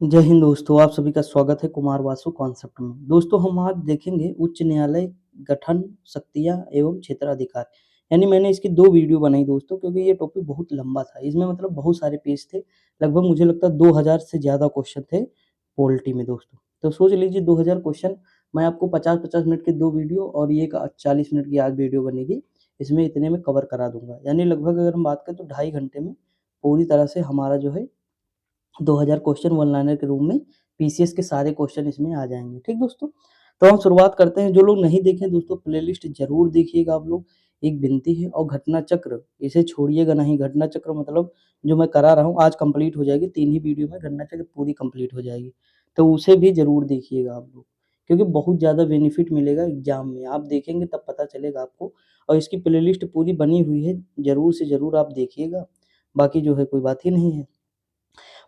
जय हिंद दोस्तों, आप सभी का स्वागत है कुमार वासु कॉन्सेप्ट में। दोस्तों हम आज देखेंगे उच्च न्यायालय गठन, शक्तियाँ एवं क्षेत्राधिकार। यानी मैंने इसकी 2 वीडियो बनाई दोस्तों, क्योंकि ये टॉपिक बहुत लंबा था। इसमें मतलब बहुत सारे पेज थे, लगभग मुझे लगता है 2000 से ज़्यादा क्वेश्चन थे पॉलिटी में दोस्तों। तो सोच लीजिए 2000 क्वेश्चन मैं आपको 50-50 मिनट के 2 वीडियो और ये एक 40 मिनट की आज वीडियो बनेगी, इसमें इतने में कवर करा दूँगा। यानी लगभग अगर हम बात करें तो ढाई घंटे में पूरी तरह से हमारा जो है 2000 क्वेश्चन वन लाइनर के रूप में पीसीएस के सारे क्वेश्चन इसमें आ जाएँगे। ठीक दोस्तों? तो हम शुरुआत करते हैं। जो लोग नहीं देखे दोस्तों प्लेलिस्ट ज़रूर देखिएगा आप लोग। एक विनती है और घटना चक्र इसे छोड़िएगा नहीं। घटना चक्र मतलब जो मैं करा रहा हूँ आज कंप्लीट हो जाएगी। 3 ही वीडियो में घटना चक्र पूरी कंप्लीट हो जाएगी। तो उसे भी ज़रूर देखिएगा आप लोग, क्योंकि बहुत ज़्यादा बेनिफिट मिलेगा एग्ज़ाम में। आप देखेंगे तब पता चलेगा आपको, और इसकी प्लेलिस्ट पूरी बनी हुई है, ज़रूर से ज़रूर आप देखिएगा। बाकी जो है कोई बात ही नहीं है।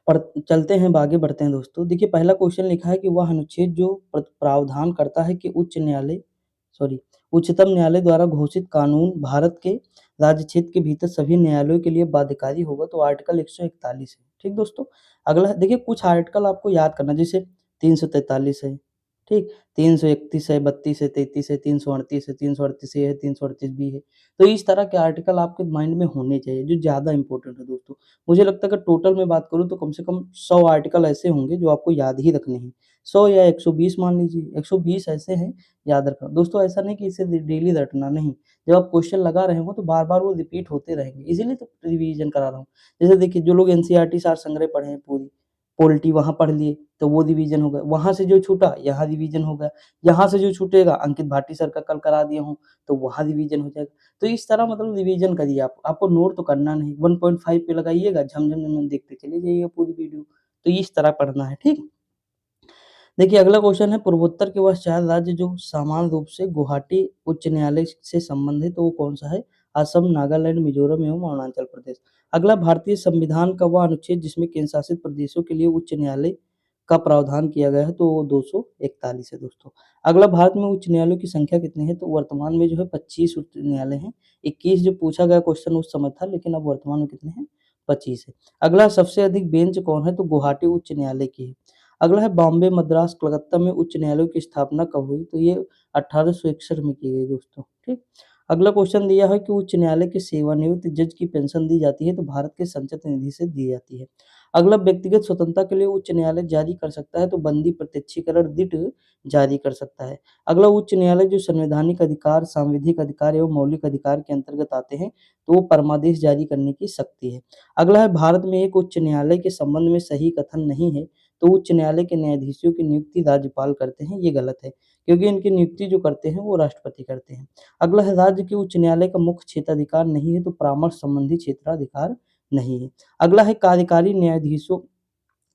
पर चलते हैं आगे बढ़ते हैं दोस्तों। देखिए पहला क्वेश्चन लिखा है कि वह अनुच्छेद जो प्रावधान करता है कि उच्चतम न्यायालय द्वारा घोषित कानून भारत के राज्य क्षेत्र के भीतर सभी न्यायालयों के लिए बाध्यकारी होगा, तो आर्टिकल 141 है। ठीक दोस्तों? अगला देखिए कुछ आर्टिकल आपको याद करना, जैसे 343 है, ठीक? 331 है, 32 है, 33 है, 338 है, 338 ए है, 338 बी है। तो इस तरह के आर्टिकल आपके माइंड में होने चाहिए जो ज़्यादा इंपॉर्टेंट है दोस्तों। मुझे लगता है अगर टोटल में बात करूँ तो कम से कम 100 आर्टिकल ऐसे होंगे जो आपको याद ही रखने हैं। 100 या 120 मान लीजिए, 120 ऐसे हैं याद रखना। दोस्तों ऐसा नहीं कि इसे डेली रटना नहीं, जब आप क्वेश्चन लगा रहे हो तो बार-बार वो रिपीट होते रहेंगे, इसीलिए तो रिवीजन करा रहा हूँ। जैसे देखिए जो लोग एनसीईआरटी सार संग्रह पढ़े हैं पूरी, पॉलिटी वहाँ पढ़ लिए तो वो रिवीजन हो गया, वहाँ से जो छूटा यहाँ रिवीजन हो गया, यहाँ से जो छूटेगा अंकित भाटी सर का कल करा दिया हूँ तो वहाँ रिवीजन हो जाएगा। तो इस तरह मतलब रिवीजन करिए आप, आपको नोट तो करना नहीं, 1.5 पे लगाइएगा, झम-झम-झम देखते चले जाइएगा पूरी वीडियो। तो इस तरह पढ़ना है, ठीक? देखिए अगला क्वेश्चन है पूर्वोत्तर के वह 4 राज्य जो समान रूप से गुवाहाटी उच्च न्यायालय से संबंधित तो वो कौन-सा है? असम, नागालैंड, मिज़ोरम एवं अरुणाचल प्रदेश। अगला भारतीय संविधान का वह अनुच्छेद जिसमें केंद्र शासित प्रदेशों के लिए उच्च न्यायालय का प्रावधान किया गया है तो वो 241 है दोस्तों। अगला भारत में उच्च न्यायालयों की संख्या कितनी है? तो वर्तमान में जो है 25 उच्च न्यायालय हैं। 21 जो पूछा गया क्वेश्चन उस समय था, लेकिन अब वर्तमान में कितने हैं? 25 है। अगला सबसे अधिक बेंच कौन है? तो गुवाहाटी उच्च न्यायालय की है। अगला है बॉम्बे, मद्रास, कलकत्ता में उच्च न्यायालयों की स्थापना कब हुई? तो ये 1861 में की गई दोस्तों, ठीक। अगला क्वेश्चन दिया है कि उच्च न्यायालय के सेवानिवृत्त जज की पेंशन दी जाती है तो भारत के संचित निधि से दी जाती है। अगला व्यक्तिगत स्वतंत्रता के लिए उच्च न्यायालय जारी कर सकता है तो बंदी प्रत्यक्षीकरण रिट जारी कर सकता है। अगला उच्च न्यायालय जो संवैधानिक अधिकार, सांविधिक अधिकार एवं मौलिक अधिकार के अंतर्गत आते हैं तो वो परमादेश जारी करने की शक्ति है। अगला है भारत में एक उच्च न्यायालय के संबंध में सही कथन नहीं है तो उच्च न्यायालय के न्यायाधीशों की नियुक्ति राज्यपाल करते हैं, ये गलत है, क्योंकि इनकी नियुक्ति जो करते हैं वो राष्ट्रपति करते हैं। अगला है राज्य के उच्च न्यायालय का मुख्य क्षेत्राधिकार नहीं है तो परामर्श संबंधी क्षेत्राधिकार नहीं है। अगला है कार्यकारी न्यायाधीशों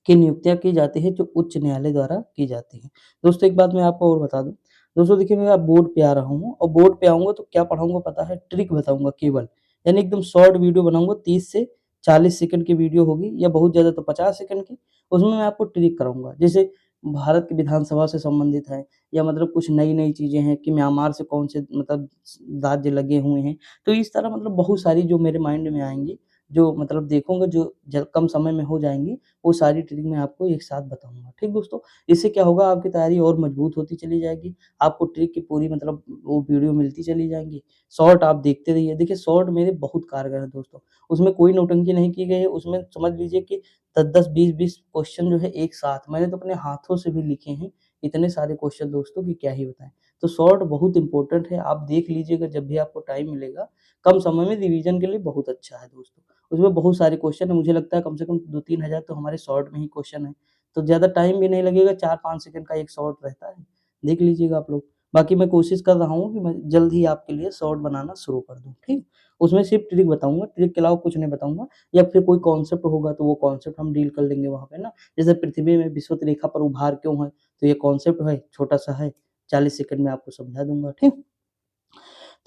की नियुक्तियाँ की जाती है जो उच्च न्यायालय द्वारा की जाती हैं। दोस्तों एक बात मैं आपको और बता दूँ, दोस्तों देखिए मैं अब बोर्ड पे आ रहा हूँ और बोर्ड पे आऊँगा तो क्या पढ़ाऊँगा पता है? ट्रिक बताऊँगा केवल, यानी एकदम शॉर्ट वीडियो बनाऊँगा, 30 से 40 सेकंड की वीडियो होगी या बहुत ज़्यादा तो 50 सेकंड की, उसमें मैं आपको ट्रिक कराऊँगा। जैसे भारत की विधानसभा से संबंधित है या मतलब कुछ नई-नई चीज़ें हैं कि म्यांमार से कौन से मतलब राज्य लगे हुए हैं। तो इस तरह मतलब बहुत सारी जो मेरे माइंड में आएँगी, जो मतलब देखूँगा जो ज कम समय में हो जाएँगी, वो सारी ट्रिक मैं आपको एक साथ बताऊँगा। ठीक दोस्तों? इससे क्या होगा आपकी तैयारी और मजबूत होती चली जाएगी। आपको ट्रिक की पूरी मतलब वो वीडियो मिलती चली जाएँगी। शॉर्ट आप देखते रहिए। देखिए शॉर्ट मेरे बहुत कारगर हैं दोस्तों। उसमें कोई नौटंकी नहीं की गई है। उसमें समझ लीजिए कि 10-10, 20-20 क्वेश्चन जो है एक साथ मैंने तो अपने हाथों से भी लिखे हैं। इतने सारे क्वेश्चन दोस्तों कि क्या ही बताएँ। तो शॉर्ट बहुत इम्पोर्टेंट है। आप देख लीजिएगा जब भी आपको टाइम मिलेगा। कम समय में रिवीजन के लिए बहुत अच्छा है दोस्तों। उसमें बहुत सारे क्वेश्चन हैं, मुझे लगता है कम से कम 2-3 हज़ार तो हमारे शॉर्ट में ही क्वेश्चन हैं। तो ज़्यादा टाइम भी नहीं लगेगा, 4-5 सेकंड का एक शॉर्ट रहता है। देख लीजिएगा आप लोग। बाकी मैं कोशिश कर रहा हूँ कि मैं जल्द ही आपके लिए शॉर्ट बनाना शुरू कर दूँ, ठीक? उसमें सिर्फ़ ट्रिक बताऊँगा, ट्रिक के अलावा कुछ नहीं बताऊँगा, या फिर कोई कॉन्सेप्ट होगा तो वो कॉन्सेप्ट हम डील कर लेंगे वहाँ पे ना। जैसे पृथ्वी में विषुवत रेखा पर उभार क्यों है? तो ये कॉन्सेप्ट है, छोटा-सा है, 40 सेकंड में आपको समझा दूँगा, ठीक?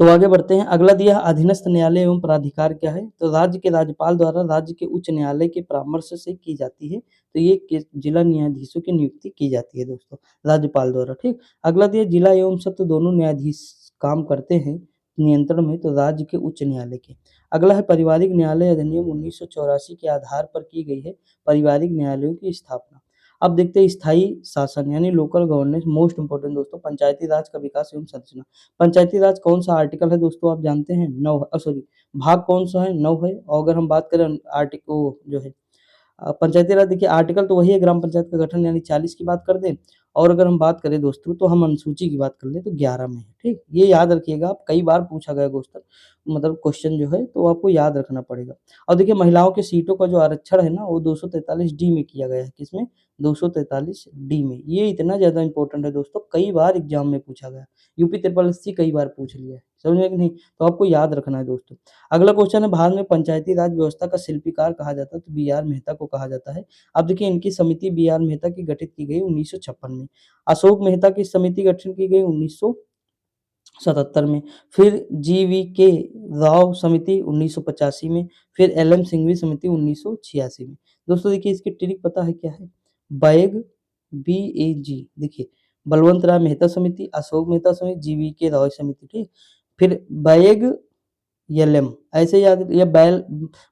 तो आगे बढ़ते हैं। अगला दिया है अधीनस्थ न्यायालय एवं प्राधिकार क्या है? तो राज्य के राज्यपाल द्वारा राज्य के उच्च न्यायालय के परामर्श से की जाती है। तो ये किस जिला न्यायाधीशों की नियुक्ति की जाती है दोस्तों, राज्यपाल द्वारा, ठीक। अगला दिया जिला एवं सत्र दोनों न्यायाधीश काम करते हैं नियंत्रण में तो राज्य के उच्च न्यायालय के। अगला है पारिवारिक न्यायालय अधिनियम 1984 के आधार पर की गई है पारिवारिक न्यायालयों की स्थापना। अब देखते हैं स्थायी शासन यानी लोकल गवर्नेंस, मोस्ट इंपोर्टेंट दोस्तों, पंचायती राज का विकास एवं संरचना। पंचायती राज कौन सा आर्टिकल है दोस्तों, आप जानते हैं 9, सॉरी, भाग कौन सा है, 9 है। और अगर हम बात करें आर्टिकल जो है पंचायती राज, देखिए आर्टिकल तो वही है, ग्राम पंचायत का गठन यानी 40 की बात कर दें। और अगर हम बात करें दोस्तों तो हम अनुसूची की बात कर लें तो 11 में है, ठीक। ये याद रखिएगा, आप कई बार पूछा गया क्वेश्चन, मतलब क्वेश्चन जो है तो आपको याद रखना पड़ेगा। और देखिए महिलाओं की सीटों का जो आरक्षण है ना वो 243 डी में किया गया है, किसमें, 243 डी में। ये इतना ज़्यादा इंपॉर्टेंट है दोस्तों, कई बार एग्जाम में पूछा गया, यूपी ट्रिपल एससी कई बार पूछ लिया है, समझ में कि नहीं, तो आपको याद रखना है दोस्तों। अगला क्वेश्चन है, भारत में पंचायती राज व्यवस्था का शिल्पकार कहा जाता है, तो बी आर मेहता को कहा जाता है। अब देखिए इनकी समिति बी आर मेहता की गठित की गई 1956 में, अशोक मेहता की समिति गठन की गई 1977 में, फिर जी वी के राव समिति 1985 में, फिर एल एम सिंघवी समिति 1986 में। दोस्तों देखिए इसकी ट्रिक पता है क्या है, बैग, बी ए जी, देखिए बलवंत राय मेहता समिति, अशोक मेहता समिति, जी वी के राव समिति, ठीक। फिर बैग यलम ऐसे याद, या बैल,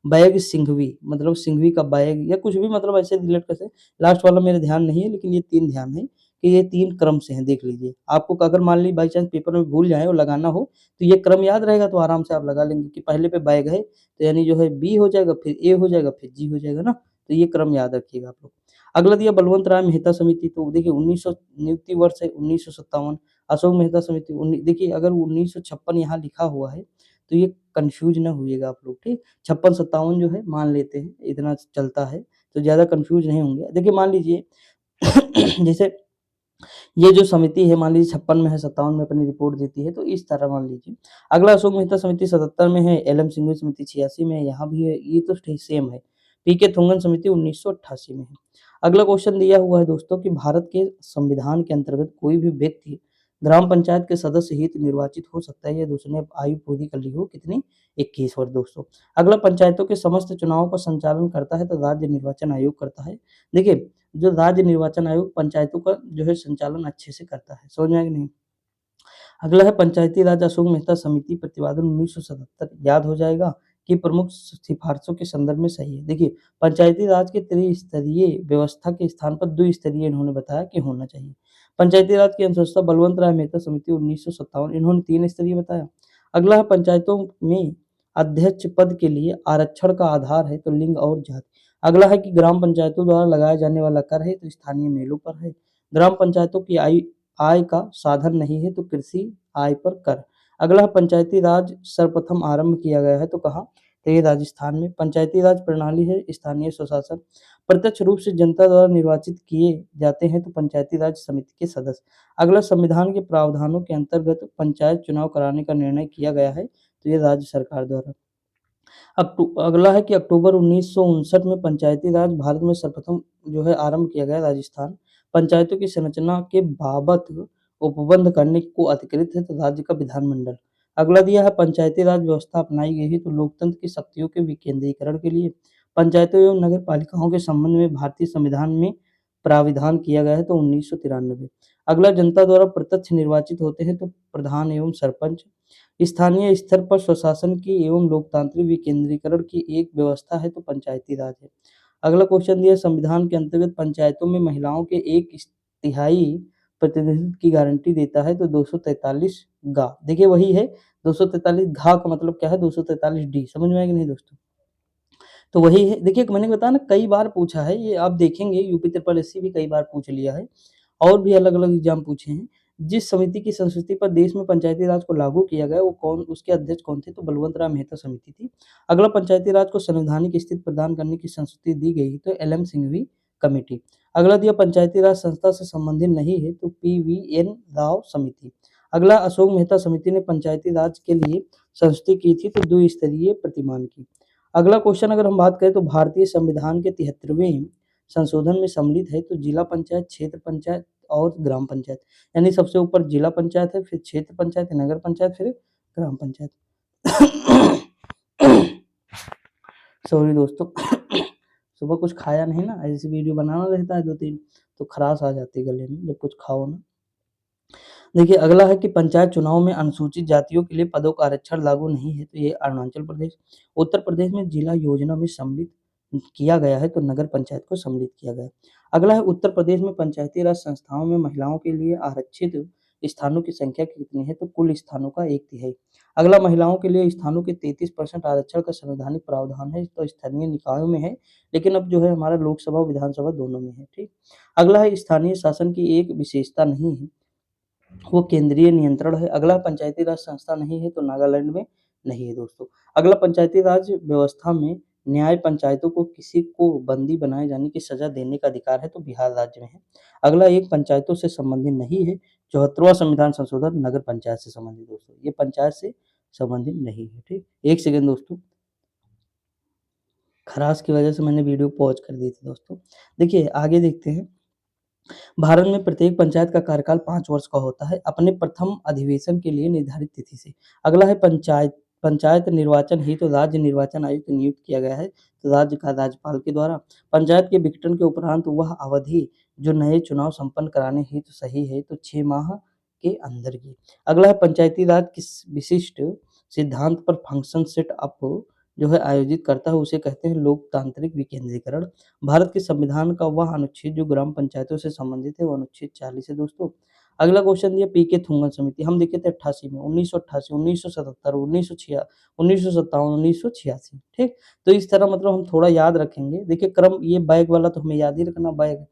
बैग सिंघवी, मतलब सिंघवी का बैग या कुछ भी, मतलब ऐसे रिलेट कर सकते। लास्ट वाला मेरे ध्यान नहीं है, लेकिन ये 3 ध्यान है कि ये 3 क्रम से हैं, देख लीजिए। आपको अगर मान ली बाई चांस पेपर में भूल जाए और लगाना हो तो ये क्रम याद रहेगा तो आराम से आप लगा लेंगे कि पहले पे बैग है तो यानी जो है बी हो जाएगा, फिर ए हो जाएगा, फिर जी हो जाएगा ना। तो ये क्रम याद रखिएगा आप लोग। अगला दिया बलवंत राय मेहता समिति, तो देखिए 1900 नियुक्ति वर्ष है 1957। अशोक मेहता समिति देखिए अगर 1956 यहाँ लिखा हुआ है तो ये कंफ्यूज ना होइएगा आप लोग, ठीक। 56-57 जो है मान लेते हैं, इतना चलता है तो ज़्यादा कंफ्यूज नहीं होंगे। देखिए मान लीजिए जैसे ये जो समिति है मान लीजिए 56 में है, 57 में अपनी रिपोर्ट देती है, तो इस तरह मान लीजिए। अगला अशोक मेहता समिति 77 में है, एल एम सिंघवी समिति 86 में है, यहाँ भी है, ये तो सेम है। पी के थोंगन समिति 1988 में है। अगला क्वेश्चन दिया हुआ है दोस्तों कि भारत के संविधान के अंतर्गत कोई भी व्यक्ति ग्राम पंचायत के सदस्य हित निर्वाचित हो सकता है, यदि उसने आयु पूरी कर ली हो, कितनी, 21 वर्ष दोस्तों। अगला पंचायतों के समस्त चुनावों का संचालन करता है तो राज्य निर्वाचन आयोग करता है। देखिए जो राज्य निर्वाचन आयोग पंचायतों का जो है संचालन अच्छे से करता है, समझ में आया कि नहीं। अगला है पंचायती राज अशोक मेहता समिति प्रतिपादन 1977, याद हो जाएगा कि प्रमुख सिफारिशों के संदर्भ में सही है। देखिए पंचायती राज के त्रिस्तरीय व्यवस्था के स्थान पर द्विस्तरीय इन्होंने बताया कि होना चाहिए। पंचायती राज की अनुशंसा बलवंत राय मेहता समिति 1957, इन्होंने 3 स्तरीय बताया। अगला है पंचायतों में अध्यक्ष पद के लिए आरक्षण का आधार है तो लिंग और जाति। अगला है कि ग्राम पंचायतों द्वारा लगाया जाने वाला कर है तो स्थानीय मेलों पर है। ग्राम पंचायतों की आय का साधन नहीं है तो कृषि आय पर कर। अगला पंचायती राज सर्वप्रथम आरंभ किया गया है तो कहाँ, तो ये राजस्थान में। पंचायती राज प्रणाली है स्थानीय स्वशासन, प्रत्यक्ष रूप से जनता द्वारा निर्वाचित किए जाते हैं तो पंचायती राज समिति के सदस्य। अगला संविधान के प्रावधानों के अंतर्गत पंचायत चुनाव कराने का निर्णय किया गया है तो ये राज्य सरकार द्वारा। अगला है कि अक्टूबर 1959 में पंचायती राज भारत में सर्वप्रथम जो है आरंभ किया गया राजस्थान। पंचायतों की संरचना के बाबत उपबंध करने को अधिकृत है तो राज्य का विधानमंडल। अगला दिया है पंचायती राज व्यवस्था अपनाई गई है तो लोकतंत्र की शक्तियों के विकेंद्रीकरण के लिए। पंचायतों एवं नगर पालिकाओं के संबंध में भारतीय संविधान में प्राविधान किया गया है तो 1993। अगला जनता द्वारा प्रत्यक्ष निर्वाचित होते हैं तो प्रधान एवं सरपंच। स्थानीय स्तर पर स्वशासन की एवं लोकतांत्रिक विकेंद्रीकरण की एक व्यवस्था है तो पंचायती राज है। अगला क्वेश्चन दिया संविधान के अंतर्गत पंचायतों में महिलाओं के 1/3 प्रतिनिधित्व की गारंटी देता है तो 243 गा, देखिए वही है 243 घा का मतलब क्या है, 243 डी, समझ में आया कि नहीं दोस्तों। तो वही है, देखिए मैंने बताया ना कई बार पूछा है, ये आप देखेंगे यूपी ट्रिपल एससी भी कई बार पूछ लिया है और भी अलग अलग एग्जाम पूछे हैं। जिस समिति की संस्तुति पर देश में पंचायती राज को लागू किया गया वो कौन, उसके अध्यक्ष कौन थे, तो बलवंत राय मेहता समिति थी। अगला पंचायती राज को संवैधानिक स्थिति प्रदान करने की संस्तुति दी गई तो एल एम सिंघवी कमेटी। अगला दिया पंचायती राज संस्था से संबंधित नहीं है तो पी वी एन राव समिति। अगला अशोक मेहता समिति ने पंचायती राज के लिए संस्तुति की थी तो द्विस्तरीय प्रतिमान की। अगला क्वेश्चन अगर हम बात करें तो भारतीय संविधान के 73वें संशोधन में सम्मिलित है तो जिला पंचायत, क्षेत्र पंचायत और ग्राम पंचायत, यानी सबसे ऊपर जिला पंचायत है, फिर क्षेत्र पंचायत, नगर पंचायत, फिर ग्राम पंचायत। सॉरी दोस्तों सुबह कुछ खाया नहीं ना, ऐसी वीडियो बनाना रहता है 2-3 तो खराश आ जाती है गले में जब कुछ खाओ ना। देखिए अगला है कि पंचायत चुनाव में अनुसूचित जातियों के लिए पदों का आरक्षण लागू नहीं है तो ये अरुणाचल प्रदेश। उत्तर प्रदेश में जिला योजना में सम्मिलित किया गया है तो नगर पंचायत को सम्मिलित किया गया है। अगला है उत्तर प्रदेश में पंचायती राज संस्थाओं में महिलाओं के लिए आरक्षित स्थानों की संख्या कितनी है? तो कुल स्थानों का 1/3। अगला महिलाओं के लिए स्थानों के 33% आरक्षण का संवैधानिक प्रावधान है, तो स्थानीय निकायों में है, लेकिन अब जो है हमारा लोकसभा और विधानसभा दोनों में है, ठीक। अगला है स्थानीय शासन की एक विशेषता नहीं है, वो केंद्रीय नियंत्रण है। अगला पंचायती राज संस्था नहीं है, तो नागालैंड में नहीं है दोस्तों। अगला पंचायती राज व्यवस्था में न्याय पंचायतों को किसी को बंदी बनाए जाने की सजा देने का अधिकार है, तो बिहार राज्य में है। अगला एक पंचायतों से संबंधित नहीं है, 74वां संविधान संशोधन नगर पंचायत से संबंधित दोस्तों, ये पंचायत से संबंधित नहीं है, ठीक। एक सेकंड दोस्तों, खराश की वजह से मैंने वीडियो पॉज कर दी थी दोस्तों। देखिए आगे देखते हैं। भारत में प्रत्येक पंचायत का कार्यकाल 5 वर्ष का होता है, अपने प्रथम अधिवेशन के लिए निर्धारित तिथि से। अगला है पंचायत पंचायत निर्वाचन हेतु राज्य निर्वाचन आयुक्त नियुक्त किया गया है, तो राज्य का राज्यपाल के द्वारा। पंचायत के विघटन के उपरांत वह अवधि जो नए चुनाव संपन्न कराने हेतु सही है, तो 6 माह के अंदर की। अगला है पंचायती राज किस विशिष्ट सिद्धांत पर फंक्शन सेट अप जो है आयोजित करता है, उसे कहते हैं लोकतांत्रिक विकेंद्रीकरण। भारत के संविधान का वह अनुच्छेद जो ग्राम पंचायतों से संबंधित है, वो अनुच्छेद 40 है दोस्तों। अगला क्वेश्चन दिया पी के थुंगन समिति, हम देखे थे 88 में, 1988, 1977, 1957, 1986, ठीक। तो इस तरह मतलब हम थोड़ा याद रखेंगे। देखिए क्रम ये बैग वाला तो हमें याद ही रखना, बैग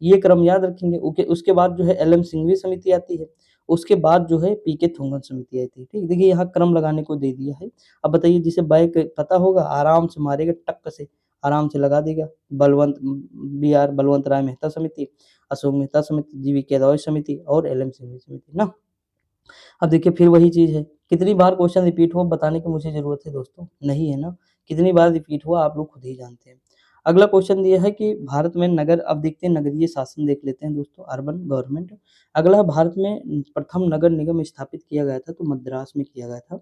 ये क्रम याद रखेंगे। ओके, उसके बाद जो है एल एम सिंघवी समिति आती है, उसके बाद जो है पी के थुंगन समिति आई थी, ठीक। देखिए यहाँ क्रम लगाने को दे दिया है। अब बताइए जिसे बैग पता होगा आराम से मारेगा, टक से आराम से लगा देगा। बलवंत बी आर बलवंत राय मेहता समिति, अशोक मेहता समिति, जी वी के रॉय समिति और एल एम सिंघवी समिति ना। अब देखिए फिर वही चीज़ है, कितनी बार क्वेश्चन रिपीट हुआ बताने की मुझे ज़रूरत है दोस्तों? नहीं है ना, कितनी बार रिपीट हुआ आप लोग खुद ही जानते हैं। अगला क्वेश्चन दिया है कि भारत में नगर, अब देखते हैं नगरीय शासन देख लेते हैं दोस्तों, अर्बन गवर्नमेंट। अगला भारत में प्रथम नगर निगम स्थापित किया गया था, तो मद्रास में किया गया था।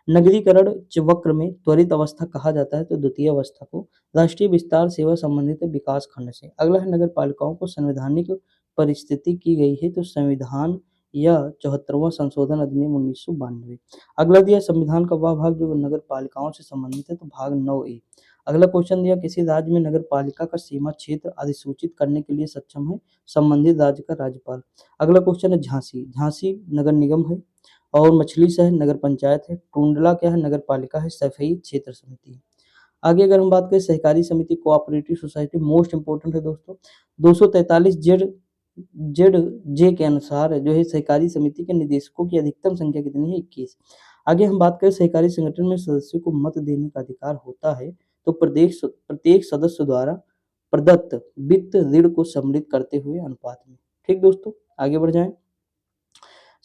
नगरीकरण वक्र में त्वरित अवस्था कहा जाता है, तो द्वितीय अवस्था को। राष्ट्रीय विस्तार सेवा संबंधित विकास खंड से। अगला है नगर पालिकाओं को संवैधानिक परिस्थिति की गई है, तो संविधान या 74वां संशोधन अधिनियम 1992। अगला दिया संविधान का वह भाग जो नगर पालिकाओं से संबंधित है, तो भाग 9A। अगला क्वेश्चन दिया किसी राज्य में नगर पालिका का सीमा क्षेत्र अधिसूचित करने के लिए सक्षम है संबंधित राज्य का राज्यपाल। अगला क्वेश्चन है झांसी, झांसी नगर निगम है। और मछली शहर नगर पंचायत है। टुंडला क्या है? नगर पालिका है। सफेई क्षेत्र समिति है। आगे अगर हम बात करें सहकारी समिति, कोऑपरेटिव सोसाइटी, मोस्ट इंपोर्टेंट है दोस्तों। 243 जेड जे के अनुसार जो है सहकारी समिति के निदेशकों की अधिकतम संख्या कितनी है? 21। आगे हम बात करें सहकारी संगठन में सदस्यों को मत देने का अधिकार होता है, तो प्रत्येक सदस्य द्वारा प्रदत्त वित्त ऋण को सम्मिलित करते हुए अनुपात में। ठीक दोस्तों, आगे बढ़ जाएं।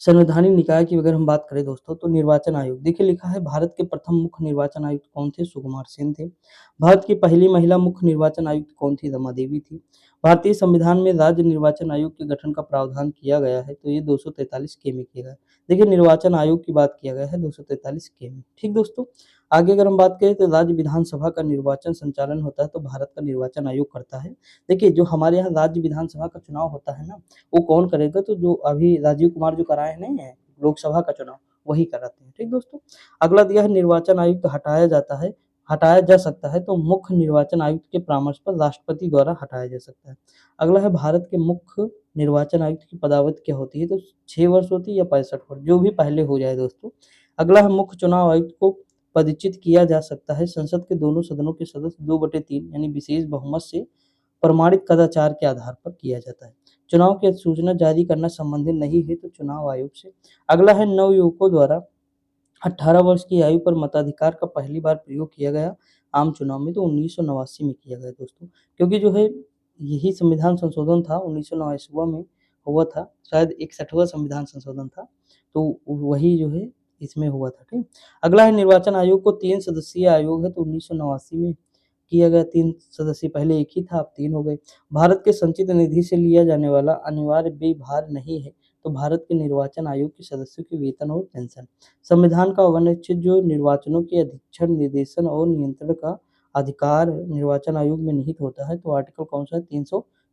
संवैधानिक निकाय की अगर हम बात करें दोस्तों, तो निर्वाचन आयोग, देखिए लिखा है भारत के प्रथम मुख्य निर्वाचन आयुक्त कौन थे? सुकुमार सेन थे। भारत की पहली महिला मुख्य निर्वाचन आयुक्त कौन थी? रमा देवी थी। भारतीय संविधान में राज्य निर्वाचन आयोग के गठन का प्रावधान किया गया है, तो ये 243 के में किया गया है। देखिए निर्वाचन आयोग की बात किया गया है 243 के में। ठीक दोस्तों, आगे अगर हम बात करें तो राज्य विधानसभा का निर्वाचन संचालन होता है, तो भारत का निर्वाचन आयोग करता है। देखिए जो हमारे यहाँ राज्य विधानसभा का चुनाव होता है ना, वो कौन करेगा? तो जो अभी राजीव कुमार जो कराए नहीं है लोकसभा का चुनाव, वही कराते हैं। ठीक दोस्तों, अगला दिया है निर्वाचन आयुक्त हटाया जा सकता है, तो मुख्य निर्वाचन आयुक्त के परामर्श पर राष्ट्रपति द्वारा हटाया जा सकता है। अगला है भारत के मुख्य निर्वाचन आयुक्त की पदावधि क्या होती है? तो 6 वर्ष होती है या 65 वर्ष, जो भी पहले हो जाए दोस्तों। अगला है मुख्य चुनाव आयुक्त को पदच्युत किया जा सकता है संसद के दोनों सदनों के सदस्य 2/3 यानी विशेष बहुमत से प्रमाणित कदाचार के आधार पर किया जाता है। चुनाव की अधिसूचना जारी करना संबंधित नहीं है, तो चुनाव आयोग से। अगला है नवयुवकों द्वारा 18 वर्ष की आयु पर मताधिकार का पहली बार प्रयोग किया गया आम चुनाव में, तो 1989 में किया गया दोस्तों। क्योंकि जो है यही संविधान संशोधन था 1989 में हुआ था, शायद 61वां संविधान संशोधन था, तो वही जो है इसमें हुआ था। ठीक। अगला है निर्वाचन आयोग को 3 सदस्यीय आयोग है, तो 1989 में किया गया। 3 सदस्य, पहले 1 ही था, अब 3 हो गए। भारत के संचित निधि से लिया जाने वाला अनिवार्य व्यय भार नहीं है, तो भारत के निर्वाचन आयोग के सदस्यों के वेतन और पेंशन। संविधान का अनुच्छेद जो निर्वाचनों के अधीक्षण, निर्देशन और नियंत्रण का अधिकार निर्वाचन आयोग में निहित होता है, तो आर्टिकल कौन सा है?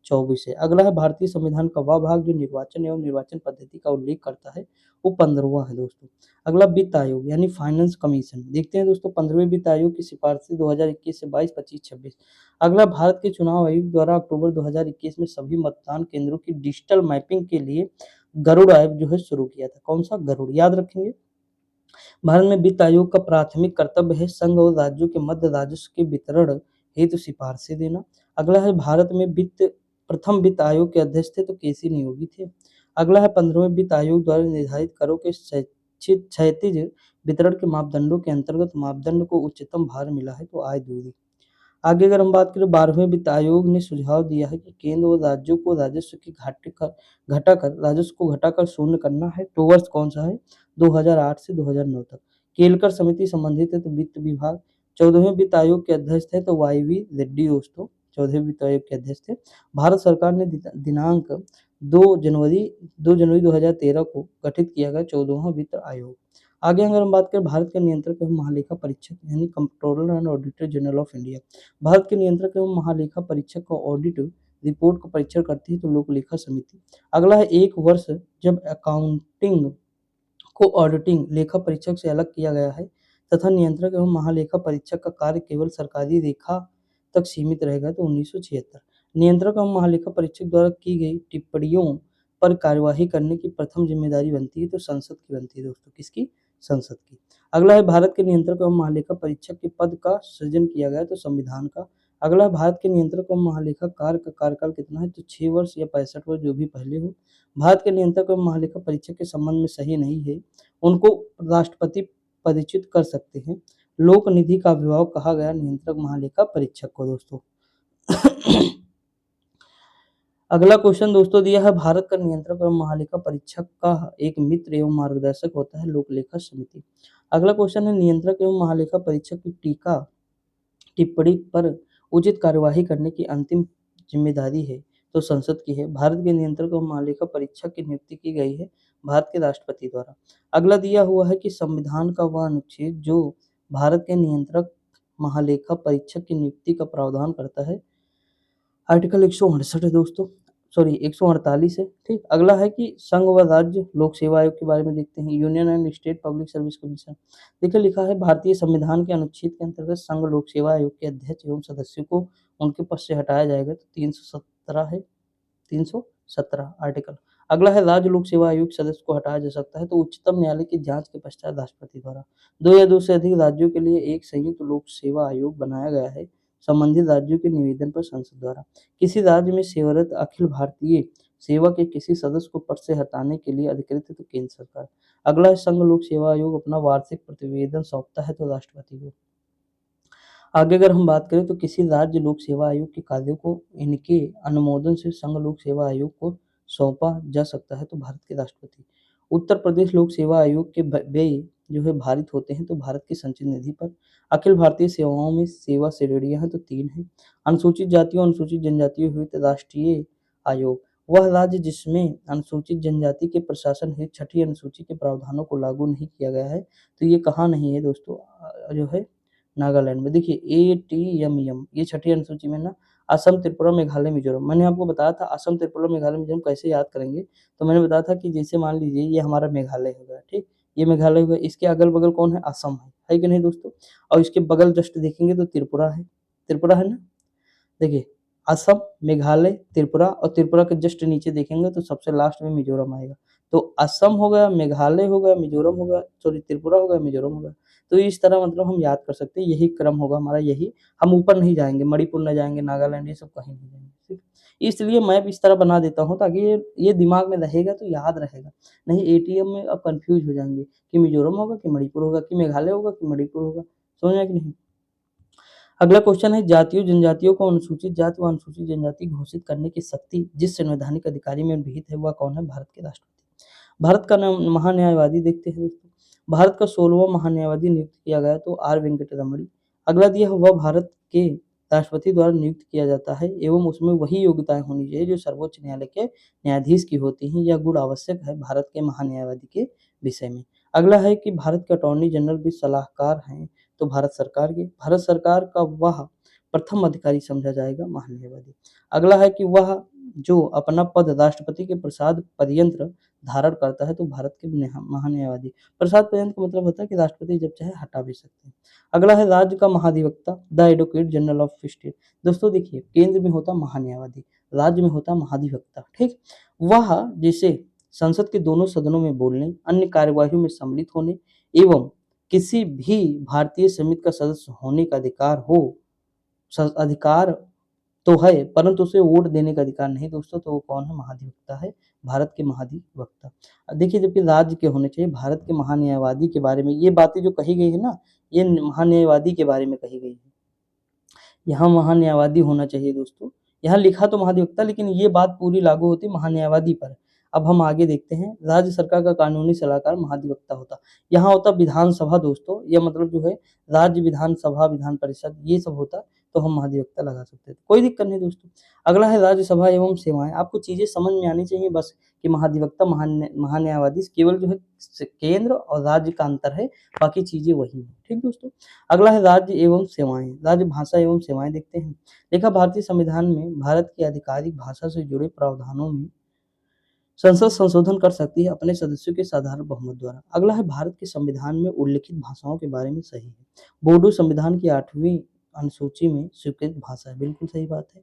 24 है। अगला है भारतीय संविधान का वह भाग जो निर्वाचन एवं निर्वाचन पद्धति का उल्लेख करता है, वो 15वां है दोस्तों। अगला वित्त आयोग यानी फाइनेंस कमीशन। देखते हैं दोस्तों 15वें वित्त आयोग की सिफारिशें 2021 से 22, 25, 26। अगला भारत के चुनाव आयोग द्वारा अक्टूबर 2021 में सभी मतदान केंद्रों की डिजिटल मैपिंग के लिए गरुड़ ऐप जो है शुरू किया था। कौन सा? गरुड़। याद रखेंगे। भारत में वित्त आयोग का प्राथमिक कर्तव्य है संघ और राज्यों के मध्य राजस्व के वितरण हेतु सिफारिशें देना। अगला है भारत में प्रथम वित्त आयोग के अध्यक्ष थे तो केसी नियोगी थे। अगला है 15वें वित्त आयोग द्वारा निर्धारित करों के क्षैतिज वितरण के मापदंडों के अंतर्गत मापदंड को उच्चतम भार मिला है तो आय दूरी। आगे अगर हम बात करें 12वें वित्त आयोग ने सुझाव दिया है कि केंद्र और राज्यों को राजस्व की राजस्व को घटाकर शून्य करना है। तो वर्ष कौन सा है? 2008 से 2009 तक। केलकर समिति संबंधित है तो वित्त विभाग। 14वें वित्त आयोग के अध्यक्ष थे तो वाई वी रेड्डी दोस्तों 14वें वित्त आयोग के अध्यक्ष थे। भारत सरकार ने दिनांक 2 जनवरी 2013 को गठित किया गया 14वां वित्त आयोग। आगे अगर हम बात करें भारत के नियंत्रक एवं महालेखा परीक्षक यानी controller and auditor general of India. Bharat के नियंत्रक एवं महालेखा परीक्षक का ऑडिट रिपोर्ट का परीक्षण करती है तो लोक लेखा समिति। अगला है 1 वर्ष जब अकाउंटिंग को ऑडिटिंग लेखा परीक्षक से अलग किया गया है तथा नियंत्रक एवं महालेखा परीक्षक का कार्य केवल सरकारी रेखा तक सीमित रहेगा तो 1976। नियंत्रक एवं महालेखा परीक्षक द्वारा की गई टिप्पणियों पर कार्यवाही करने की प्रथम जिम्मेदारी बनती है तो संसद की बनती है दोस्तों। किसकी? संसद की। अगला है भारत के नियंत्रक एवं महालेखा परीक्षक के पद का सृजन किया गया तो संविधान का। अगला भारत के नियंत्रक एवं महालेखाकार का कार्यकाल कितना है तो 6 वर्ष या 65 वर्ष जो भी पहले हो। भारत के नियंत्रक एवं महालेखा परीक्षक के संबंध में सही नहीं है, उनको राष्ट्रपति परिचित कर सकते हैं। लोक निधि का अभिभावक कहा गया नियंत्रक महालेखा परीक्षक को दोस्तों। अगला क्वेश्चन दोस्तों दिया है भारत का नियंत्रक एवं महालेखा परीक्षक का एक मित्र एवं मार्गदर्शक होता है लोक लेखा समिति। अगला क्वेश्चन है नियंत्रक एवं महालेखा परीक्षक की टीका टिप्पणी पर उचित कार्यवाही करने की अंतिम जिम्मेदारी है तो संसद की है। भारत के नियंत्रक एवं महालेखा परीक्षक की नियुक्ति की गई है भारत के राष्ट्रपति द्वारा। अगला दिया हुआ है कि संविधान का वह अनुच्छेद जो भारत के नियंत्रक महालेखा परीक्षक की नियुक्ति का प्रावधान करता है आर्टिकल 168 है दोस्तों, सॉरी 148 है। ठीक। अगला है कि संघ व राज्य लोक सेवा आयोग के बारे में देखते हैं। Union and state public service commission. देखिए लिखा है भारतीय संविधान के अनुच्छेद के अंतर्गत संघ लोक सेवा आयोग के अध्यक्ष एवं सदस्यों को उनके पद से हटाया जाएगा तो 317 है, 317 आर्टिकल। अगला है राज्य लोक सेवा आयोग सदस्य को हटाया जा सकता है तो उच्चतम न्यायालय की जांच के पश्चात राष्ट्रपति द्वारा। 2 या 2 से अधिक राज्यों के लिए एक संयुक्त लोक सेवा आयोग बनाया गया है संबंधित राज्यों के निवेदन पर संसद द्वारा। किसी राज्य में सेवारत अखिल भारतीय सेवा के किसी सदस्य को पद से हटाने के लिए अधिकृत है तो केंद्र सरकार। अगला है संघ लोक सेवा आयोग अपना वार्षिक प्रतिवेदन सौंपता है तो राष्ट्रपति को। आगे अगर हम बात करें तो किसी राज्य लोक सेवा आयोग के कार्यों को इनके अनुमोदन से संघ लोक सेवा आयोग को सौंपा जा सकता है तो भारत के राष्ट्रपति। उत्तर प्रदेश लोक सेवा आयोग के व्यय जो है भारित होते हैं तो भारत की संचित निधि पर। अखिल भारतीय सेवाओं में सेवा श्रेणियां हैं तो 3 है। अनुसूचित जातियों अनुसूचित जनजातियों हेतु राष्ट्रीय आयोग वह राज्य जिसमें अनुसूचित जनजाति के प्रशासन हेतु छठी अनुसूची के प्रावधानों को लागू नहीं किया गया है तो ये कहाँ नहीं है दोस्तों, जो है नागालैंड में। देखिए ATMM ये छठी अनुसूची में ना असम, त्रिपुरा, मेघालय, मिजोरम। मैंने आपको बताया था असम, त्रिपुरा, मेघालय, मिजोरम कैसे याद करेंगे, तो मैंने बताया था कि जैसे मान लीजिए ये हमारा मेघालय हो गया, ठीक, ये मेघालय हो गया, इसके अगल-बगल कौन है? असम है कि नहीं दोस्तों? और इसके बगल जस्ट देखेंगे तो त्रिपुरा है ना? देखिए असम, मेघालय, त्रिपुरा और त्रिपुरा के जस्ट नीचे देखेंगे तो सबसे लास्ट में मिजोरम आएगा। तो असम हो गया, मेघालय हो गया, मिजोरम हो गया, सॉरी त्रिपुरा हो गया, मिजोरम हो गया। तो इस तरह मतलब हम याद कर सकते हैं, यही क्रम होगा हमारा, यही। हम ऊपर नहीं जाएँगे, मणिपुर नहीं जाएँगे, नागालैंड ये सब कहीं नहीं जाएँगे, ठीक। इसलिए मैप इस तरह बना देता हूँ ताकि ये दिमाग में रहेगा तो याद रहेगा। नहीं एटीएम में आप कन्फ्यूज़ हो जाएँगे कि मिजोरम होगा कि मणिपुर होगा कि मेघालय होगा कि मणिपुर होगा। समझ में आया कि नहीं? अगला क्वेश्चन है जातियों जनजातियों को अनुसूचित जाति व अनुसूचित जनजाति घोषित करने की शक्ति जिस संवैधानिक अधिकारी में निहित है वह कौन है? भारत के राष्ट्रपति। भारत का महान्यायवादी देखते हैं दोस्तों। भारत का 16वां महान्यायवादी नियुक्त किया गया तो आर वेंकटरमणि। अगला दिया हुआ भारत के राष्ट्रपति द्वारा नियुक्त किया जाता है एवं उसमें वही योग्यताएं होनी चाहिए जो सर्वोच्च न्यायालय के न्यायाधीश की होती हैं। यह गुण आवश्यक है भारत के महान्यायवादी के विषय में। अगला है कि भारत के अटॉर्नी जनरल भी सलाहकार हैं तो भारत सरकार का वह प्रथम अधिकारी समझा जाएगा महान्यायवादी। अगला है कि वह जो अपना पद राष्ट्रपति के प्रसाद पर्यंत धारण करता है तो भारत के महान्यायवादी। प्रसाद पर्यंत का मतलब होता है कि राष्ट्रपति जब चाहे हटा भी सकते हैं। अगला है राज्य का महाधिवक्ता, the advocate general of state. दोस्तों देखिए, केंद्र में होता महान्यायवादी, राज्य में होता महाधिवक्ता, ठीक। वह जिसे संसद के दोनों सदनों में बोलने, अन्य कार्यवाहियों में सम्मिलित होने एवं किसी भी भारतीय समिति का सदस्य होने का अधिकार हो, अधिकार तो है, परंतु उसे वोट देने का अधिकार नहीं दोस्तों। तो वो कौन है? महाधिवक्ता है, भारत के महाधिवक्ता। देखिए, जबकि राज्य के होने चाहिए, भारत के महान्यायवादी के बारे में ये बातें जो कही गई है ना, ये महान्यायवादी के बारे में कही गई है। यहाँ महान्यायवादी होना चाहिए दोस्तों। यहाँ लिखा तो महाधिवक्ता, लेकिन ये बात पूरी लागू होती महान्यायवादी पर। अब हम आगे देखते हैं, राज्य सरकार का कानूनी सलाहकार महाधिवक्ता होता। यहाँ होता विधानसभा दोस्तों, यह मतलब जो है राज्य विधानसभा, विधान परिषद, ये सब होता तो हम महाधिवक्ता लगा सकते थे, कोई दिक्कत नहीं दोस्तों। अगला है राज्यसभा एवं सेवाएं। आपको चीजें समझ में आनी चाहिए बस, कि महाधिवक्ता, महान्यायवादी केवल जो है केंद्र और राज्य का अंतर है, बाकी चीजें वही है, ठीक दोस्तों। अगला है राज्य एवं सेवाएं, राज्य भाषा एवं सेवाएं देखते हैं। देखा, भारतीय संविधान में भारत की आधिकारिक भाषा से जुड़े प्रावधानों में संसद संशोधन कर सकती है अपने सदस्यों के साधारण बहुमत द्वारा। अगला है भारत के संविधान में उल्लिखित भाषाओं के बारे में सही है। बोडो संविधान की 8वीं अनुसूची में स्वीकृत भाषा है, बिल्कुल सही बात है।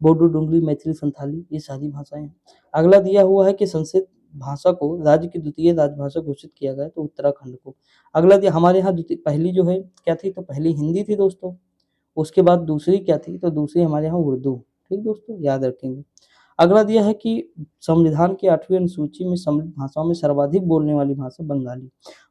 बोडो, डोंगरी, मैथिली, संथाली, ये सारी भाषाएं हैं। अगला दिया हुआ है कि संस्कृत भाषा को राज्य की द्वितीय राजभाषा घोषित किया गया तो उत्तराखंड को। अगला दिया, हमारे यहाँ पहली जो है क्या थी, तो पहली हिंदी थी दोस्तों, उसके बाद दूसरी क्या थी, तो दूसरी हमारे यहाँ उर्दू, ठीक दोस्तों, याद रखेंगे। अगला दिया है कि संविधान की 8वीं अनुसूची में सम्मिलित भाषाओं में सर्वाधिक बोलने वाली भाषा बंगाली।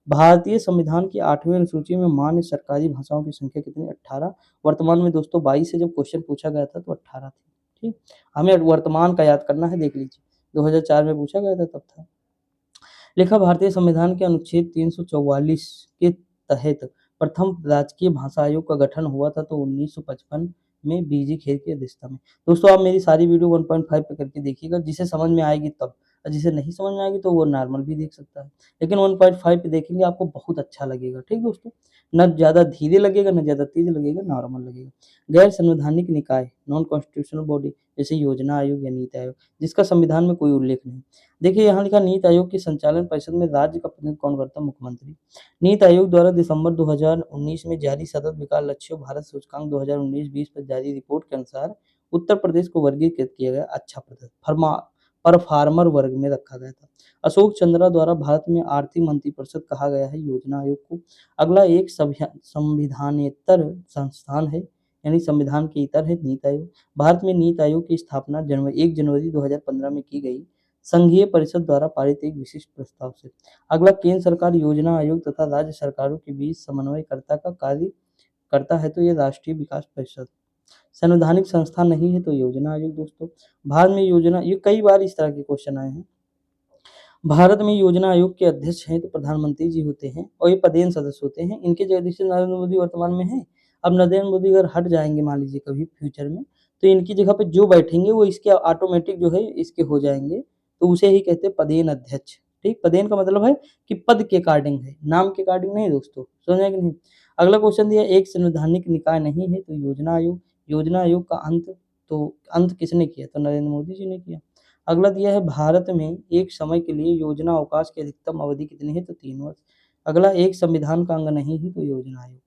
भारतीय संविधान की 8वीं अनुसूची में मान्य सरकारी भाषाओं की संख्या कितनी? 18। वर्तमान में दोस्तों 22 से जब क्वेश्चन पूछा गया था तो 18 थी, ठीक। हमें वर्तमान का याद करना है, देख लीजिए 2004 में पूछा गया था तब था। लिखा, भारतीय संविधान के अनुच्छेद 344 के तहत प्रथम राजकीय भाषा आयोग का गठन हुआ था तो 1955 में बीजी खेर की अध्यक्षता में। दोस्तों आप मेरी सारी वीडियो 1.5 पे करके देखिएगा, जिसे समझ में आएगी तब, और जिसे नहीं समझ में आएगी तो वो नॉर्मल भी देख सकता है, लेकिन 1.5 पे देखेंगे आपको बहुत अच्छा लगेगा, ठीक दोस्तों। न ज़्यादा धीरे लगेगा, न ज़्यादा तेज लगेगा, नॉर्मल लगेगा। गैर संवैधानिक निकाय, नॉन कॉन्स्टिट्यूशनल बॉडी, जैसे योजना आयोग या नीति आयोग, जिसका संविधान में कोई उल्लेख नहीं। देखिए यहाँ लिखा, नीति आयोग की संचालन परिषद में राज्य का प्रतिनिधित्व कौन करता है? मुख्यमंत्री। नीति आयोग द्वारा दिसंबर 2019 में जारी सतत विकास लक्ष्यों भारत सूचकांक 2019-20 पर जारी रिपोर्ट के अनुसार उत्तर प्रदेश को वर्गीकृत किया गया अच्छा प्रदर्शन परफार्मर वर्ग में रखा गया था। अशोक चंद्रा द्वारा भारत में आर्थिक मंत्रिपरिषद कहा गया है योजना आयोग को। अगला एक संविधानेतर संस्थान है, यानी संविधान के इतर है नीति आयोग। भारत में नीति आयोग की स्थापना 1 जनवरी 2015 में की गई, संघीय परिषद द्वारा पारित एक विशिष्ट प्रस्ताव से। अगला, केंद्र सरकार योजना आयोग तथा राज्य सरकारों के बीच समन्वयकर्ता का कार्य करता है तो ये राष्ट्रीय विकास परिषद। संवैधानिक संस्था नहीं है तो योजना आयोग दोस्तों। भारत में योजना, ये कई बार इस तरह के क्वेश्चन आए हैं। भारत में योजना आयोग के अध्यक्ष हैं तो प्रधानमंत्री जी होते हैं और ये पदेन सदस्य होते हैं। इनके जगह जैसे नरेंद्र मोदी वर्तमान में है, अब नरेंद्र मोदी अगर हट जाएंगे मान लीजिए कभी फ्यूचर में, तो इनकी जगह पे जो बैठेंगे वो इसके ऑटोमेटिक जो है इसके हो जाएंगे, तो उसे ही कहते हैं पदेन अध्यक्ष, ठीक। पदेन का मतलब है कि पद के अकॉर्डिंग है, नाम के अकॉर्डिंग नहीं दोस्तों, समझे कि नहीं। अगला क्वेश्चन दिया, एक संवैधानिक निकाय नहीं है तो योजना आयोग। योजना आयोग का अंत किसने किया? तो नरेंद्र मोदी जी ने किया। अगला दिया है, भारत में एक समय के लिए योजना अवकाश की अधिकतम अवधि कितनी है? तो 3 वर्ष। अगला, एक संविधान का अंग नहीं है तो योजना आयोग।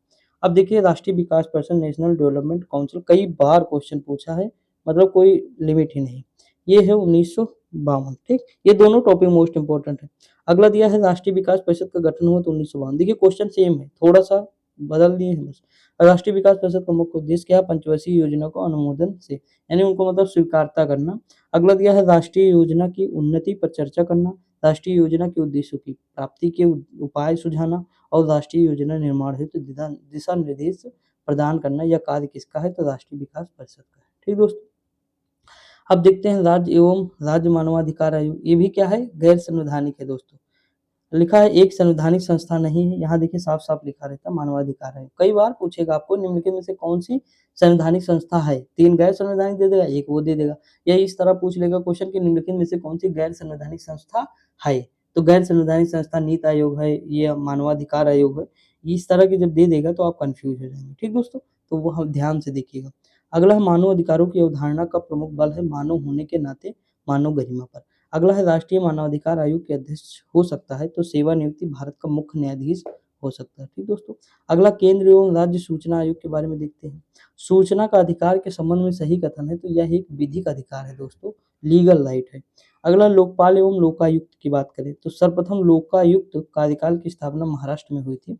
अब देखिए, राष्ट्रीय विकास परिषद, नेशनल डेवलपमेंट काउंसिल, कई बार क्वेश्चन पूछा है, मतलब कोई लिमिट ही नहीं। ये है 1952, ठीक। ये दोनों टॉपिक मोस्ट इंपोर्टेंट है। अगला दिया है, राष्ट्रीय विकास परिषद का गठन हुआ तो 1952। देखिए क्वेश्चन सेम है, थोड़ा सा बदल दिए हैं बस। राष्ट्रीय विकास परिषद का मुख्य उद्देश्य क्या है? पंचवर्षीय योजना को अनुमोदन से, यानी उनको मतलब स्वीकारता करना। अगला दिया है, राष्ट्रीय योजना की उन्नति पर चर्चा करना, राष्ट्रीय योजना के उद्देश्यों की प्राप्ति के उपाय सुझाना और राष्ट्रीय योजना निर्माण हेतु दिशा निर्देश प्रदान करना। यह कार्य किसका है? तो राष्ट्रीय विकास परिषद का है, ठीक दोस्तों। अब देखते हैं राज्य एवं राज्य मानवाधिकार आयोग, ये भी क्या है? गैर संवैधानिक है दोस्तों। लिखा है, एक संवैधानिक संस्था नहीं है, यहाँ देखिए साफ साफ लिखा रहता है मानवाधिकार आयोग। कई बार पूछेगा आपको, निम्नलिखित में से कौन सी संवैधानिक संस्था है? 3 गैर संवैधानिक दे देगा, 1 वो दे देगा, या इस तरह पूछ लेगा क्वेश्चन कि निम्नलिखित में से कौन सी गैर संवैधानिक संस्था है? तो गैर संवैधानिक संस्था नीति आयोग है, ये मानवाधिकार आयोग है। इस तरह के जब दे देगा तो आप कंफ्यूज हो जाएंगे, ठीक दोस्तों, तो वो हम ध्यान से देखिएगा। अगला है मानव अधिकारों की अवधारणा का प्रमुख बल है मानव होने के नाते मानव गरिमा पर। अगला है राष्ट्रीय मानवाधिकार आयोग के अध्यक्ष हो सकता है तो सेवानिवृत्ति भारत का मुख्य न्यायाधीश हो सकता है। ठीक दोस्तों। अगला केंद्र एवं राज्य सूचना आयोग के बारे में देखते हैं। सूचना का अधिकार के संबंध में सही कथन है तो यह एक विधिक अधिकार है दोस्तों, लीगल राइट है। अगला लोकपाल एवं लोकायुक्त की बात करें तो सर्वप्रथम लोकायुक्त कार्यकाल की स्थापना महाराष्ट्र में हुई थी।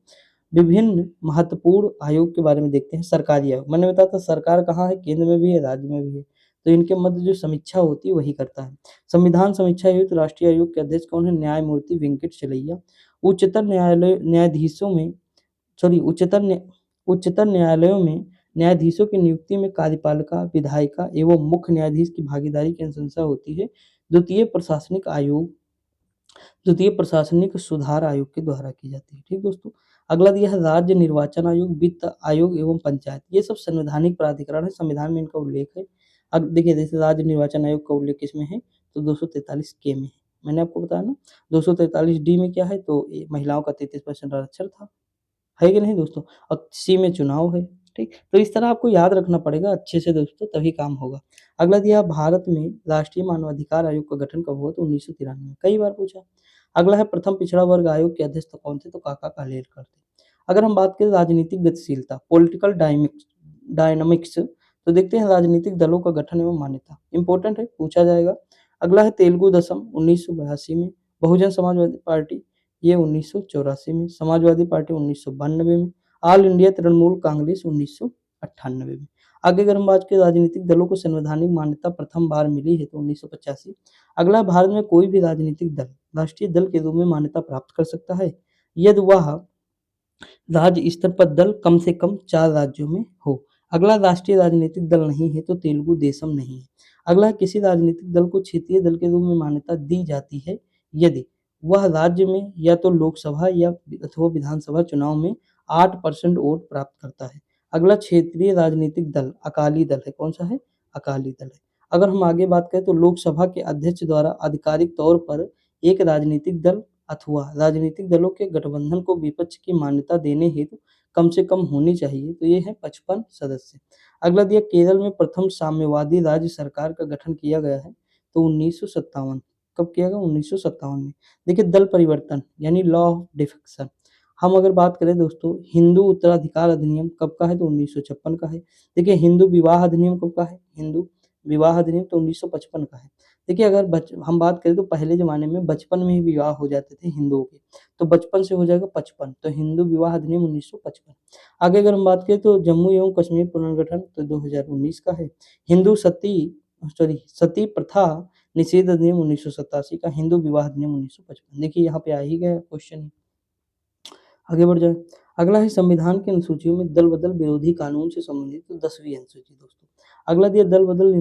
विभिन्न महत्वपूर्ण आयोग के बारे में देखते हैं। सरकारी आयोग, मैंने बताया था सरकार कहाँ है, केंद्र में भी है, राज्य में भी है, तो इनके मध्य जो समीक्षा होती है वही करता है। संविधान समीक्षा आयोग, राष्ट्रीय आयोग के अध्यक्ष कौन है, न्यायमूर्ति वेंकट चलैया। उच्चतर न्यायालय न्यायाधीशों में सॉरी उच्चतर न्यायालयों में न्यायाधीशों की नियुक्ति में कार्यपालिका, विधायिका एवं मुख्य न्यायाधीश की भागीदारी की अनुशंसा होती है। द्वितीय प्रशासनिक आयोग द्वितीय प्रशासनिक सुधार आयोग के द्वारा की जाती है। ठीक दोस्तों। अगला दिया है राज्य निर्वाचन आयोग, वित्त आयोग एवं पंचायत। ये सब संवैधानिक प्राधिकरण है, संविधान में इनका उल्लेख है। अब देखिए जैसे राज्य निर्वाचन आयोग का उल्लेख किसमें है तो 243 के में है। मैंने आपको बताया ना 243 डी में क्या है तो महिलाओं का 33% आरक्षण था, है कि नहीं दोस्तों। और सी में चुनाव है। ठीक, तो इस तरह आपको याद रखना पड़ेगा अच्छे से दोस्तों, तभी काम होगा। अगला दिया भारत में राष्ट्रीय मानवाधिकार आयोग का गठन कब हुआ तो 1993 कई बार पूछा। अगला है प्रथम पिछड़ा वर्ग आयोग के अध्यक्ष तो कौन थे तो काका कालेलकर थे। अगर हम बात करें राजनीतिक गतिशीलता, पॉलिटिकल डायनामिक्स, तो देखते हैं राजनीतिक दलों का गठन एवं मान्यता, इंपॉर्टेंट है, पूछा जाएगा। अगला है तेलुगु दशम 1982 में, बहुजन समाजवादी पार्टी ये 1984 में, समाजवादी पार्टी 1992 में, ऑल इंडिया तृणमूल कांग्रेस 1998 में। आगे अगर हम बात करें राजनीतिक दलों को संवैधानिक मान्यता प्रथम बार मिली है तो 1985। अगला भारत में कोई भी राजनीतिक दल राष्ट्रीय दल के रूप में मान्यता प्राप्त कर सकता है यदि वह राज्य स्तर पर दल कम से कम 4 राज्यों में हो। अगला राष्ट्रीय राजनीतिक दल नहीं है तो तेलुगु देशम नहीं है। अगला किसी राजनीतिक दल को क्षेत्रीय दल के रूप में मान्यता दी जाती है यदि वह राज्य में या तो लोकसभा या अथवा विधानसभा चुनाव में 8% वोट प्राप्त करता है। अगला क्षेत्रीय राजनीतिक दल अकाली दल है, कौन सा है, अकाली दल है। अगर हम आगे बात करें तो लोकसभा के अध्यक्ष द्वारा आधिकारिक तौर पर एक राजनीतिक दल अथवा राजनीतिक दलों के गठबंधन को विपक्ष की मान्यता देने हेतु कम से कम होनी चाहिए तो ये है 55 सदस्य। अगला दिया केरल में प्रथम साम्यवादी राज्य सरकार का गठन किया गया है तो 1957। कब किया गया 1957 में। देखिए दल परिवर्तन यानी लॉ ऑफ डिफेक्शन, हम अगर बात करें दोस्तों हिंदू उत्तराधिकार अधिनियम कब का है तो 1956 का है। देखिए हिंदू विवाह अधिनियम कब का है, हिंदू विवाह अधिनियम तो 1955 का है। देखिए अगर हम बात करें तो पहले ज़माने में बचपन में ही विवाह हो जाते थे हिंदुओं के, तो बचपन से हो जाएगा 55, तो हिंदू विवाह अधिनियम 1955। आगे अगर हम बात करें तो जम्मू एवं कश्मीर पुनर्गठन तो 2019 का है। हिंदू सती प्रथा निषेध अधिनियम 1987 का, हिंदू विवाह अधिनियम 1955। देखिए यहाँ पे आ ही गया क्वेश्चन। आगे बढ़ जाए। अगला है संविधान की अनुसूचियों में दल बदल विरोधी कानून से संबंधित तो 10वीं अनुसूची दोस्तों। अगला दिया दल बदल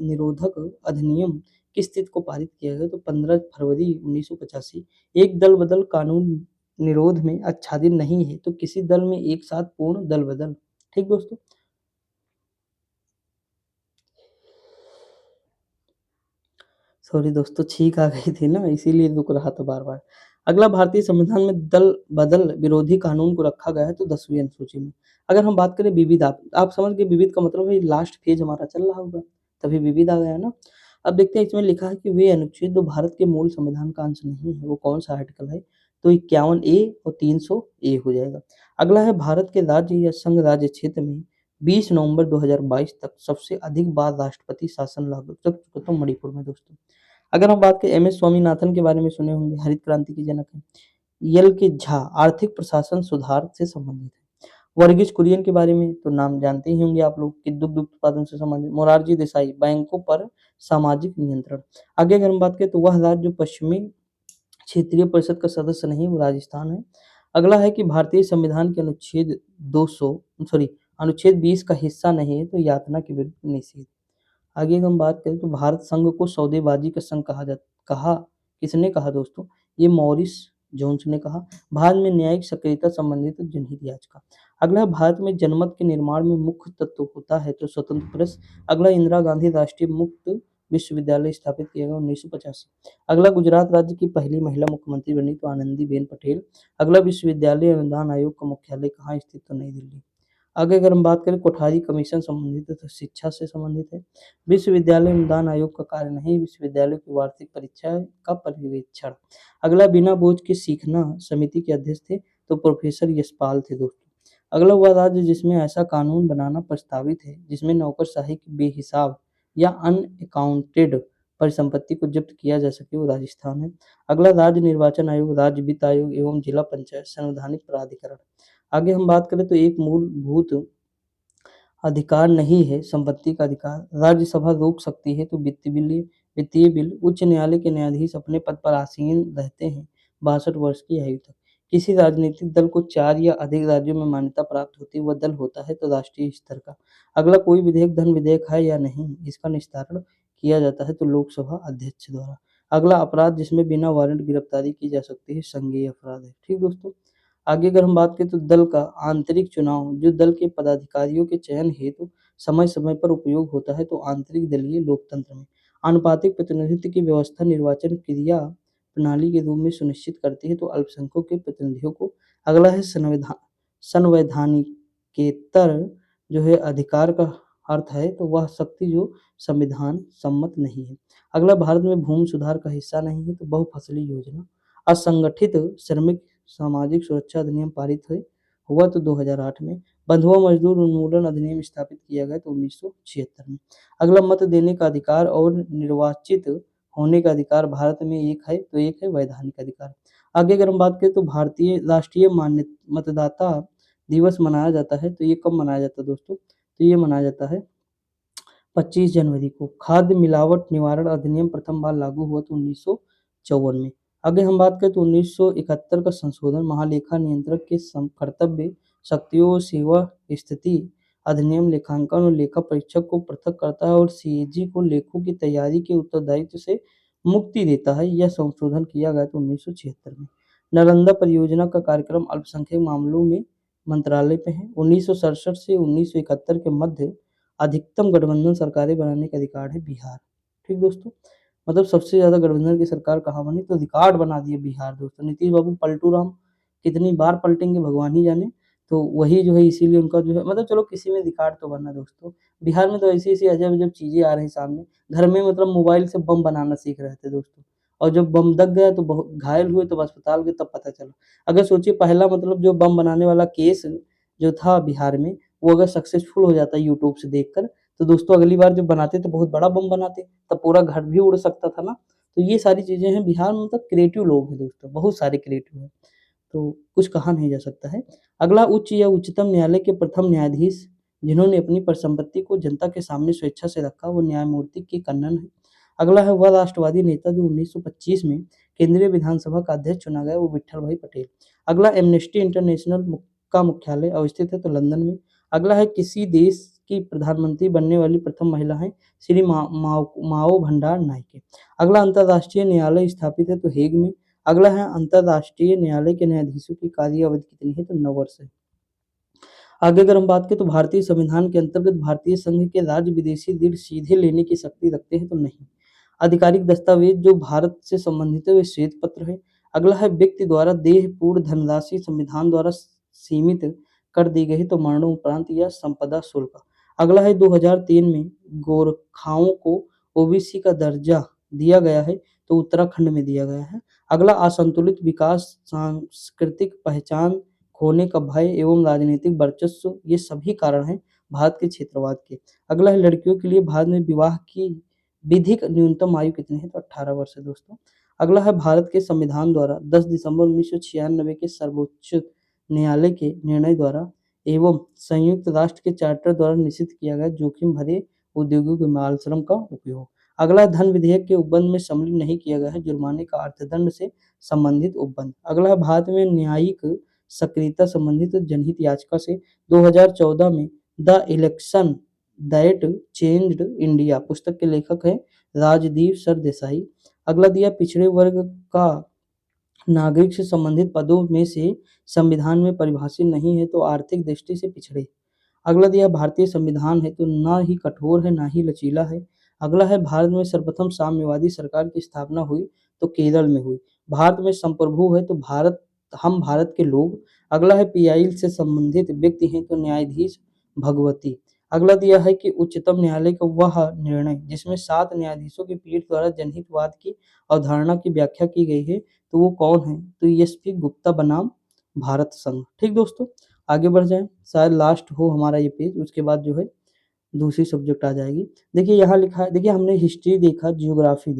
निरोधक अधिनियम किस तिथि को पारित किया गया तो 15 फरवरी 1985। एक दल बदल कानून निरोध में आच्छादित नहीं है तो किसी दल में एक साथ पूर्ण दल बदल। ठीक दोस्तों। सॉरी दोस्तों छींक आ गई थी ना इसीलिए रुक रहा था बार बार। अगला भारतीय संविधान में दल बदल विरोधी कानून को रखा गया है तो 10वीं अनुसूची में। अगर हम बात करें विविध, आप समझ गए विविध का मतलब है लास्ट फेज हमारा चल रहा होगा तभी विविध आ गया ना। अब देखते हैं इसमें लिखा है कि वे अनुच्छेद जो भारत के मूल संविधान का अंश नहीं है वो कौन सा आर्टिकल है तो 51A और 300A हो जाएगा। अगला है भारत के राज्य या संघ राज्य क्षेत्र में 20 नवंबर 2022 तक सबसे अधिक बार राष्ट्रपति शासन लागू तक तो मणिपुर में दोस्तों। अगर हम बात करें एम एस स्वामीनाथन के बारे में सुने होंगे, हरित क्रांति के जनक हैं। यल के झा आर्थिक प्रशासन सुधार से संबंधित है। वर्गीज कुरियन के बारे में तो नाम जानते ही होंगे आप लोग कि दुग्ध उत्पादन से संबंधित। मोरारजी देसाई बैंकों पर सामाजिक नियंत्रण। आगे अगर हम बात करें तो वह राज्य जो पश्चिमी क्षेत्रीय परिषद का सदस्य नहीं वो राजस्थान है। अगला है कि भारतीय संविधान के अनुच्छेद 200 सॉरी अनुच्छेद 20 का हिस्सा नहीं है तो यातना के विरुद्ध निषेध। आगे अगर हम बात करें तो भारत संघ को सौदेबाजी का संघ कहा किसने कहा दोस्तों, ये मॉरिस जोन्स ने कहा। भारत में न्यायिक सक्रियता संबंधित जनहित याचिका। अगला भारत में जनमत के निर्माण में मुख्य तत्व होता है तो स्वतंत्र प्रेस। अगला इंदिरा गांधी राष्ट्रीय मुक्त विश्वविद्यालय स्थापित किया गया 1985। अगला गुजरात राज्य की पहली महिला मुख्यमंत्री बनी तो आनंदीबेन पटेल। अगला विश्वविद्यालय अनुदान आयोग का मुख्यालय कहाँ स्थित तो नई दिल्ली। आगे अगर हम बात करें कोठारी कमीशन संबंधित है तो शिक्षा से संबंधित है। विश्वविद्यालय अनुदान आयोग का कार्य नहीं, विश्वविद्यालय की वार्षिक परीक्षा का पर्यवेक्षण। अगला बिना बोझ के सीखना समिति के अध्यक्ष थे तो प्रोफेसर यशपाल थे दोस्तों। अगला वह राज्य जिसमें ऐसा कानून बनाना प्रस्तावित है जिसमें नौकरशाही की बेहिसाब या अनअकाउंटेड परिसंपत्ति को जब्त किया जा सके, वो राजस्थान है। अगला राज्य निर्वाचन आयोग, राज्य वित्त आयोग एवं जिला पंचायत संवैधानिक प्राधिकरण। आगे हम बात करें तो एक मूलभूत अधिकार नहीं है संपत्ति का अधिकार, राज्यसभा रोक सकती है तो वित्तीय बिल उच्च न्यायालय के न्यायाधीश अपने पद पर आसीन रहते हैं 62 वर्ष की आयु तक। किसी राजनीतिक दल को 4 या अधिक राज्यों में मान्यता प्राप्त होती है, वह दल होता है तो राष्ट्रीय स्तर का। अगला कोई विधेयक धन विधेयक है या नहीं, इसका निस्तारण किया जाता है तो लोकसभा अध्यक्ष द्वारा। अगला अपराध जिसमें बिना वारंट गिरफ्तारी की जा सकती है संज्ञेय अपराध है। ठीक दोस्तों। आगे अगर हम बात करें तो दल का आंतरिक चुनाव जो दल के पदाधिकारियों के चयन हेतु समय समय पर उपयोग होता है तो आंतरिक दलीय लोकतंत्र में। आनुपातिक प्रतिनिधित्व की व्यवस्था निर्वाचन क्रिया प्रणाली के रूप में सुनिश्चित करती है तो अल्पसंख्यकों के प्रतिनिधियों को। अगला है संवैधानिकेतर जो है अधिकार का अर्थ है तो वह शक्ति जो संविधान सम्मत नहीं है। अगला भारत में भूमि सुधार का हिस्सा नहीं है तो बहुफसली योजना। असंगठित श्रमिक सामाजिक सुरक्षा अधिनियम पारित हुआ तो 2008 में। बंधुआ मजदूर उन्मूलन अधिनियम स्थापित किया गया तो 1976 में। अगला मत देने का अधिकार और निर्वाचित होने का अधिकार भारत में एक है तो एक है वैधानिक अधिकार। आगे अगर हम बात करें तो भारतीय राष्ट्रीय मान्य मतदाता दिवस मनाया जाता है तो ये कब मनाया जाता है दोस्तों, तो ये मनाया जाता है 25 जनवरी को। खाद्य मिलावट निवारण अधिनियम प्रथम बार लागू हुआ तो 1954 में। आगे हम बात करें तो 1971 का संशोधन महालेखा नियंत्रक के कर्तव्य शक्तियों और सेवा स्थिति अधिनियम लेखांकन और लेखा परीक्षक को पृथक करता है और सीएजी को लेखों की तैयारी के उत्तरदायित्व से मुक्ति देता है। यह संशोधन किया गया था 1976 में। नालंदा परियोजना का कार्यक्रम अल्पसंख्यक मामलों में मंत्रालय पे है। 1967 से 1971 के मध्य अधिकतम गठबंधन सरकारें बनाने का अधिकार है बिहार। ठीक दोस्तों, मतलब सबसे ज्यादा गठबंधन की सरकार कहाँ बनी तो रिकॉर्ड बना दिया बिहार दोस्तों। नीतीश बाबू पलटू राम कितनी बार पलटेंगे भगवान ही जाने, तो वही जो है इसीलिए उनका जो है मतलब चलो किसी में रिकॉर्ड तो बना दोस्तों। बिहार में तो ऐसी ऐसी अजब अजब चीजें आ रही सामने, घर में मतलब मोबाइल से बम बनाना सीख रहे थे दोस्तों, और जब बम दग गया तो बहुत घायल हुए तो अस्पताल गए तब पता चला। अगर सोचिए पहला मतलब जो बम बनाने वाला केस जो था बिहार में, वो अगर सक्सेसफुल हो जाता यूट्यूब से देखकर तो दोस्तों अगली बार जब बनाते तो बहुत बड़ा बम बनाते, तब पूरा घर भी उड़ सकता था ना। तो ये सारी चीजें हैं, बिहार में मतलब क्रिएटिव लोग हैं दोस्तों, बहुत सारे क्रिएटिव हैं, तो कुछ कहा नहीं जा सकता है। अगला उच्च या उच्चतम न्यायालय के प्रथम न्यायाधीश जिन्होंने अपनी परिसंपत्ति को जनता के सामने स्वेच्छा से रखा वो न्यायमूर्ति के कन्नन है। अगला है वह राष्ट्रवादी नेता जो 1925 में केंद्रीय विधानसभा का अध्यक्ष चुना गया, वो विठल भाई पटेल। अगला एमनेस्टी इंटरनेशनल का मुख्यालय अवस्थित है तो लंदन में। अगला है किसी देश की प्रधानमंत्री बनने वाली प्रथम महिला है श्री माओ भंडार नायके। अगला अंतर्राष्ट्रीय न्यायालय स्थापित है तो हेग में। अगला है अंतर्राष्ट्रीय न्यायालय के न्यायाधीशों की कार्य अवधि कितनी है तो 9 वर्ष है। आगे अगर हम बात करें तो भारतीय संविधान के अंतर्गत भारतीय संघ के राज्य विदेशी ऋण सीधे लेने की शक्ति रखते हैं तो नहीं। आधिकारिक दस्तावेज जो भारत से संबंधित है वे श्वेत पत्र है। अगला है व्यक्ति द्वारा देह पूर्ण धनराशि संविधान द्वारा सीमित कर दी गई तो मरणोपरांत या संपदा शुल्क। अगला है 2003 में गोरखाओं को ओबीसी का दर्जा दिया गया है तो उत्तराखंड में दिया गया है। अगला असंतुलित विकास, सांस्कृतिक पहचान खोने का भय एवं राजनीतिक वर्चस्व ये सभी कारण हैं भारत के क्षेत्रवाद के। अगला है लड़कियों के लिए भारत में विवाह की विधिक न्यूनतम आयु कितनी है तो 18 वर्ष है दोस्तों। अगला है भारत के संविधान द्वारा 10 दिसंबर 1996 के सर्वोच्च न्यायालय के निर्णय द्वारा एवं संयुक्त राष्ट्र के चार्टर द्वारा निषिद्ध किया गया जोखिम भरे उद्योगों के माल श्रम का उपयोग। अगला धन विधेयक के उपबंध में सम्मिलित नहीं किया गया है जुर्माने का अर्थदंड से संबंधित उपबंध। अगला है भारत में न्यायिक सक्रियता संबंधित जनहित याचिका से 2014 में the election that changed India पुस्तक के लेखक हैं राजदीप सरदेसाई। अगला दिया पिछड़े वर्ग का नागरिक से संबंधित पदों में से संविधान में परिभाषित नहीं है तो आर्थिक दृष्टि से पिछड़े। अगला दिया भारतीय संविधान है तो ना ही कठोर है ना ही लचीला है। अगला है भारत में सर्वप्रथम साम्यवादी सरकार की स्थापना हुई तो केरल में हुई। भारत में संप्रभु है तो भारत हम भारत के लोग। अगला है पीआई से संबंधित व्यक्ति हैं तो न्यायाधीश भगवती। अगला दिया है कि उच्चतम न्यायालय का वह निर्णय जिसमें 7 न्यायाधीशों की पीठ द्वारा जनहितवाद की अवधारणा की व्याख्या की गई है, तो वो कौन है? तो एसपी गुप्ता बनाम भारत संघ। ठीक दोस्तों, आगे बढ़ जाएँ, शायद लास्ट हो हमारा ये पेज, उसके बाद जो है दूसरी सब्जेक्ट आ जाएगी। देखिए यहाँ लिखा है, देखिए हमने हिस्ट्री देखा, जियोग्राफी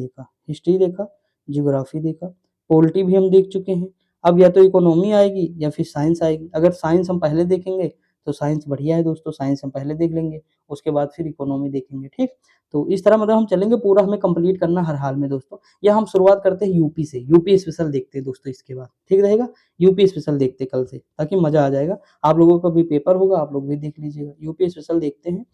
देखा, पॉलिटी भी हम देख चुके हैं। अब या तो इकोनॉमी आएगी या फिर साइंस आएगी। अगर साइंस हम पहले देखेंगे तो साइंस बढ़िया है दोस्तों, साइंस हम पहले देख लेंगे, उसके बाद फिर इकोनॉमी देखेंगे, ठीक? तो इस तरह मतलब हम चलेंगे, पूरा हमें कंप्लीट करना हर हाल में दोस्तों। या हम शुरुआत करते हैं यूपी से, यूपी स्पेशल देखते हैं दोस्तों इसके बाद, ठीक रहेगा? यूपी स्पेशल देखते हैं कल से, ताकि मज़ा आ जाएगा। आप लोगों का भी पेपर होगा, आप लोग भी देख लीजिएगा। यूपी स्पेशल देखते हैं।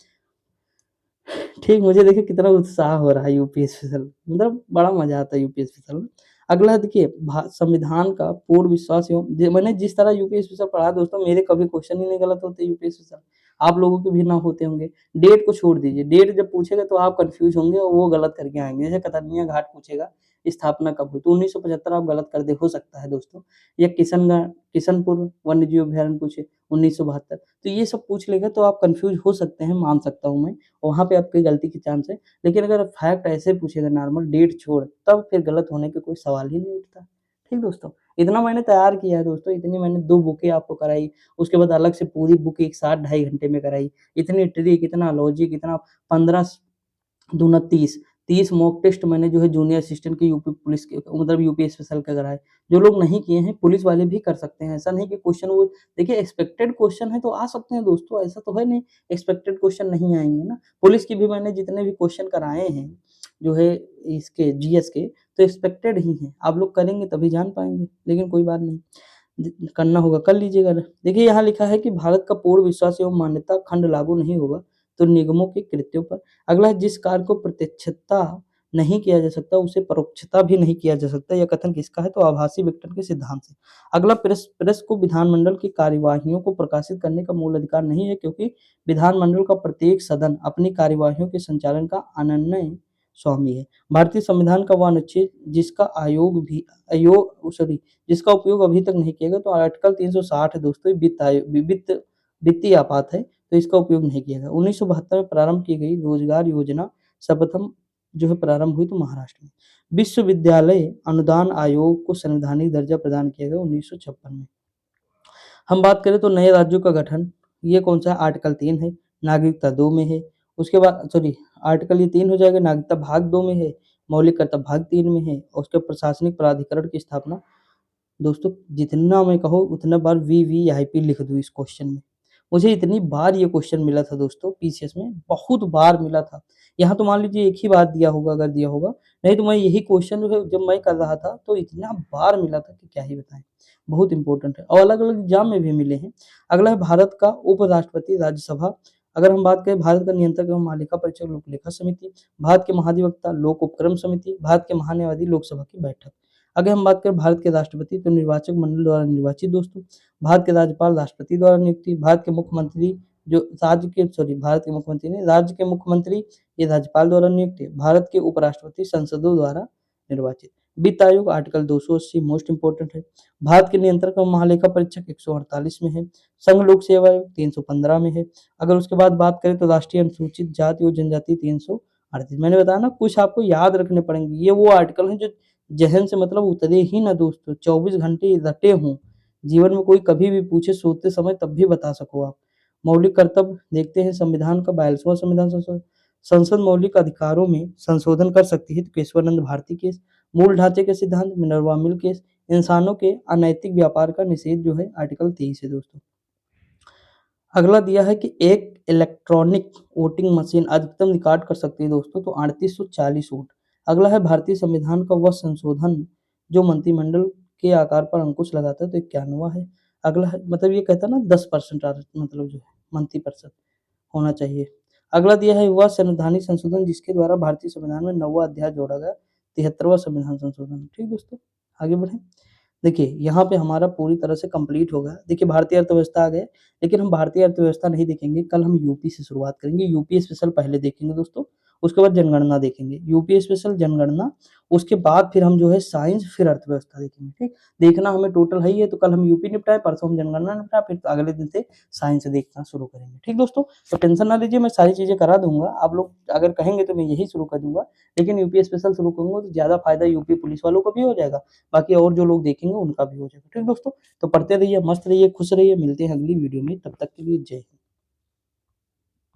ठीक, मुझे देखिए कितना उत्साह हो रहा है यूपी स्पेशल, मतलब बड़ा मज़ा आता है यूपी स्पेशल में। अगला देखिए संविधान का पूर्ण विश्वास एवं मैंने जिस तरह यूपी स्पेशल पढ़ा दोस्तों, मेरे कभी क्वेश्चन ही नहीं गलत होते यूपी स्पेशल। आप लोगों के भी ना होते होंगे। डेट को छोड़ दीजिए, डेट जब पूछेगा तो आप कंफ्यूज होंगे और वो गलत करके आएंगे। जैसे कतरनिया घाट पूछेगा स्थापना कब हुई, तो 1975 आप गलत कर दे, हो सकता है दोस्तों। या किशनपुर वन्य जीव अभयारण्य पूछे 1972, तो ये सब पूछ लेगा तो आप कंफ्यूज हो सकते हैं, मान सकता हूँ मैं। वहाँ पे आपकी गलती की चांस है। लेकिन अगर फैक्ट ऐसे पूछेगा नॉर्मल डेट छोड़, तब फिर गलत होने का कोई सवाल ही नहीं उठता। ठीक दोस्तों, इतना मैंने तैयार किया है दोस्तों, इतनी मैंने 2 बुकें आपको कराई, उसके बाद अलग से पूरी बुक एक साथ 2.5 घंटे में कराई। इतनी ट्रिक, इतना लॉजिक, इतना 15 दूना 30, 30 मॉक टेस्ट मैंने जो है जूनियर असिस्टेंट के यूपी पुलिस के मतलब यूपी स्पेशल के कराए। जो लोग नहीं किए हैं, पुलिस वाले भी कर सकते हैं। ऐसा नहीं कि क्वेश्चन वो देखिए एक्सपेक्टेड क्वेश्चन है तो आ सकते हैं दोस्तों, ऐसा तो है नहीं एक्सपेक्टेड क्वेश्चन नहीं आएँगे ना। पुलिस की भी मैंने जितने भी क्वेश्चन कराए हैं, जो है इसके जीएस के, तो एक्सपेक्टेड ही हैं। आप लोग करेंगे तभी जान पाएँगे, लेकिन कोई बात नहीं। करना होगा कर लीजिएगा। देखिए यहाँ लिखा है कि भारत का पूर्ण विश्वास एवं मान्यता खंड लागू नहीं होगा तो निगमों के कृत्यों पर। अगला है जिस कार्य को प्रत्यक्षता नहीं किया जा सकता उसे परोक्षता भी नहीं किया जा सकता। यह कथन किसका है? तो आभासी विघटन के सिद्धांत से। अगला प्रेस को विधानमंडल की कार्यवाहियों को प्रकाशित करने का मूल अधिकार नहीं है, क्योंकि विधानमंडल का प्रत्येक सदन अपनी कार्यवाहियों के संचालन का अनन्य स्वामी है। भारतीय संविधान का वह अनुच्छेद जिसका उपयोग अभी तक नहीं किया गया, तो आर्टिकल 360 है दोस्तों, वित्तीय आपात है, तो इसका उपयोग नहीं किया गया। 1972 में प्रारंभ की गई रोजगार योजना सर्वप्रथम जो है प्रारंभ हुई तो महाराष्ट्र में। विश्वविद्यालय अनुदान आयोग को संवैधानिक दर्जा प्रदान किया गया 1956 में। हम बात करें तो नए राज्यों का गठन, ये कौन सा है? आर्टिकल 3 है, नागरिकता 2 में है। उसके बाद आर्टिकल ये 3 हो जाएगा, नागरिकता भाग 2 में है, मौलिक कर्तव्य भाग 3 में है, और उसके प्रशासनिक प्राधिकरण की स्थापना। दोस्तों जितना मैं कहूँ उतना बार वीवीआईपी लिख दूँ इस क्वेश्चन में। मुझे इतनी बार ये क्वेश्चन मिला था दोस्तों पीसीएस में, बहुत बार मिला था। यहाँ तो मान लीजिए एक ही बार दिया होगा अगर दिया होगा, नहीं तो मैं यही क्वेश्चन जो है जब मैं कर रहा था तो इतना बार मिला था कि क्या ही बताएँ। बहुत इम्पोर्टेंट है और अलग-अलग एग्ज़ाम में भी मिले हैं। अगला है भारत का उपराष्ट्रपति राज्यसभा। अगर हम बात करें भारत का नियंत्रक एवं महालेखा परीक्षक लोक लेखा समिति, भारत के महाधिवक्ता लोक उपक्रम समिति, भारत के महान्यायवादी लोकसभा की बैठक। अगर हम बात करें भारत के राष्ट्रपति तो निर्वाचक मंडल द्वारा निर्वाचित दोस्तों, भारत के राज्यपाल राष्ट्रपति द्वारा नियुक्ति, भारत के मुख्यमंत्री जो भारत के मुख्यमंत्री नहीं, राज्य के मुख्यमंत्री ये राज्यपाल द्वारा नियुक्त है, भारत के उपराष्ट्रपति संसदों द्वारा निर्वाचित। वित्त आयोग आर्टिकल 280 मोस्ट इंपोर्टेंट है। भारत के नियंत्रक और महालेखा परीक्षक 148 में है। संघ लोक सेवा आयोग 315 में है। अगर उसके बाद बात करें तो राष्ट्रीय अनुसूचित जाति और जनजाति 338। मैंने बताया ना कुछ आपको याद रखने पड़ेंगे, ये वो आर्टिकल हैं जो ज़हन से मतलब उतरे ही ना दोस्तों, 24 घंटे रटे हों, जीवन में कोई कभी भी पूछे सोते समय तब भी बता सको आप। मौलिक कर्तव्य देखते हैं, संविधान का 42वां संविधान संशोधन, संसद मौलिक अधिकारों में संशोधन कर सकती है तो केशवानंद भारती केस, मूल ढांचे के सिद्धांत मिनर्वा मिल केस, इंसानों के अनैतिक व्यापार का निषेध जो है आर्टिकल 23 है दोस्तों। अगला दिया है कि एक इलेक्ट्रॉनिक वोटिंग मशीन अधिकतम रिकॉर्ड कर सकती है दोस्तों, तो 3840 वोट। अगला है भारतीय संविधान का वह संशोधन जो मंत्रिमंडल के आकार पर अंकुश लगाता है, तो 91वां है। अगला है मतलब ये कहता है ना 10% मतलब जो है मंत्री परिषद होना चाहिए। अगला दिया है वह संवैधानिक संशोधन जिसके द्वारा भारतीय संविधान में 9वां अध्याय जोड़ा गया, 73वां संविधान संशोधन। ठीक दोस्तों, आगे बढ़ें। देखिए यहाँ पे हमारा पूरी तरह से कंप्लीट हो गया। देखिए भारतीय अर्थव्यवस्था आ गए, लेकिन हम भारतीय अर्थव्यवस्था नहीं देखेंगे, कल हम यूपी से शुरुआत करेंगे। यूपी स्पेशल पहले देखेंगे दोस्तों, उसके बाद जनगणना देखेंगे, यूपी स्पेशल, जनगणना, उसके बाद फिर हम जो है साइंस, फिर अर्थव्यवस्था देखेंगे, ठीक। देखना हमें टोटल है ही है, तो कल हम यूपी निपटाए, परसों हम जनगणना निपटाए, फिर अगले दिन से साइंस देखना शुरू करेंगे, ठीक दोस्तों। तो टेंशन ना लीजिए, मैं सारी चीज़ें करा दूँगा, आप लोग अगर कहेंगे तो मैं यही शुरू कर दूँगा, लेकिन यूपी स्पेशल शुरू करूँगा तो ज़्यादा फ़ायदा यूपी पुलिस वालों को भी हो जाएगा, बाकी और जो लोग देखेंगे उनका भी हो जाएगा, ठीक दोस्तों। तो पढ़ते रहिए, मस्त रहिए, खुश रहिए, मिलते हैं अगली वीडियो में, तब तक के लिए जय हिंद।